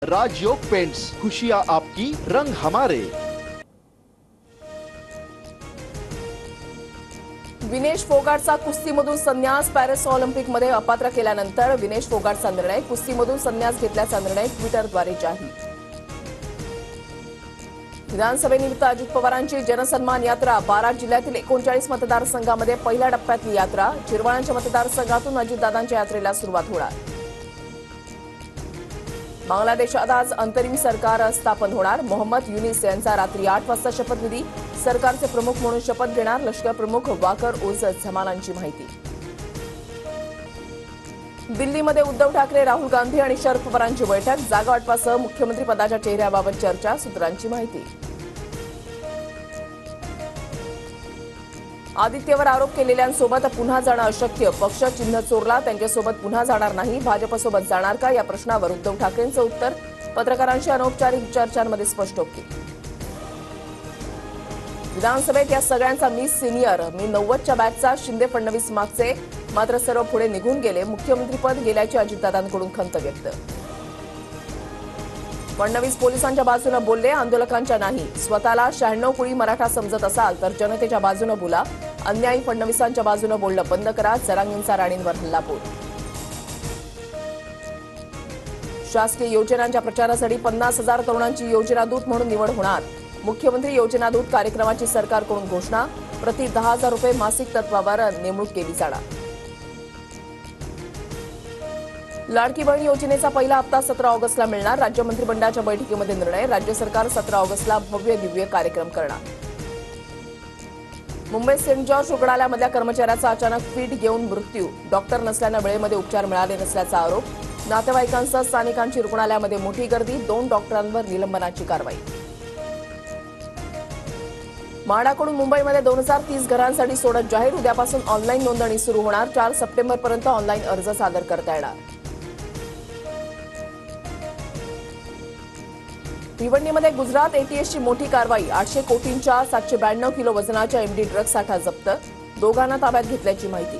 राजयोग paints, खुशियां आपकी, रंग हमारे। विनेश फोगाटचा कुस्तीमधून संन्यास। पॅरिस ऑलिम्पिकमध्ये अपात्र केल्यानंतर विनेश फोगाटचा निर्णय, कुस्तीमधून संन्यास घेतल्याचा निर्णय ट्विटरद्वारे जाहीर। विधानसभेनिमित्त अजित पवारांची जनसन्मान यात्रा। 12 जिल्ह्यातील 39 मतदारसंघामध्ये पहिल्या टप्प्यातली यात्रा। जिरवाळ्यांच्या मतदारसंघातून अजितदादांच्या यात्रेला सुरुवात होणार। बांगलादेशात आज अंतरिम सरकार स्थापन होणार। मोहम्मद युनिस यांचा रात्री 8 वाजता शपथविधी। सरकारचे प्रमुख म्हणून शपथ घेणार लष्कर प्रमुख वाकर उज झमानांची माहिती। दिल्लीमध्ये उद्धव ठाकरे, राहुल गांधी आणि शरद पवारांची बैठक। जागा वाटपासह मुख्यमंत्री पदाच्या चेहऱ्याबाबत चर्चा, सूत्रांची माहिती। आदित्यवर आरोप केलेल्यांसोबत पुन्हा जाणं अशक्य। पक्ष चिन्ह चोरला, त्यांच्यासोबत पुन्हा जाणार नाही। भाजपसोबत जाणार का, या प्रश्नावर उद्धव ठाकरेंचं उत्तर। पत्रकारांशी अनौपचारिक चर्चांमध्ये स्पष्टोक्ती। विधानसभेत या सगळ्यांचा मी सिनियर, मी 90च्या बॅचचा, शिंदे फडणवीस मागचे, मात्र सर्व पुढे निघून गेले। मुख्यमंत्रीपद गेल्याची अजितदादांकडून खंत व्यक्त। फडणवीस पोलिसांच्या बाजूने बोलले, आंदोलकांच्या नाही। स्वतःला 96 कुळी मराठा समजत असाल तर जनतेच्या बाजूने बोला। अन्यायी फडणवीसांच्या बाजूने बोलणं बंद करा। जरांगींचा राणींवर हल्लाबोल। शासकीय योजनांच्या प्रचारासाठी 50,000 तरुणांची योजना दूत म्हणून निवड होणार। मुख्यमंत्री योजना दूत कार्यक्रमाची सरकारकडून घोषणा। प्रति 10,000 रुपये मासिक तत्वावर नेमणूक केली जाणार। लाडकी बहीण योजनेचा पहिला हप्ता 17 ऑगस्टला मिळणार। राज्य मंत्रिमंडळाच्या बैठकीमध्ये निर्णय। राज्य सरकार 17 ऑगस्टला भव्य दिव्य कार्यक्रम करणार। मुंबईत सेंट जॉर्ज रुग्णालयामधल्या कर्मचाऱ्याचा अचानक फिट घेऊन मृत्यू। डॉक्टर नसल्यानं वेळेमध्ये उपचार मिळाले नसल्याचा आरोप। नातेवाईकांसह स्थानिकांची रुग्णालयामध्ये मोठी गर्दी। 2 डॉक्टरांवर निलंबनाची कारवाई। म्हाडाकडून मुंबईमध्ये 2030 घरांसाठी सोडत जाहीर। उद्यापासून ऑनलाईन नोंदणी सुरू होणार। 4 सप्टेंबरपर्यंत ऑनलाईन अर्ज सादर करता येणार। भिवंडीमध्ये गुजरात एटीएसची मोठी कारवाई। 800 कोटींच्या 792 किलो वजनाच्या एमडी ड्रग्ज साठा जप्त। दोघांना ताब्यात घेतल्याची माहिती।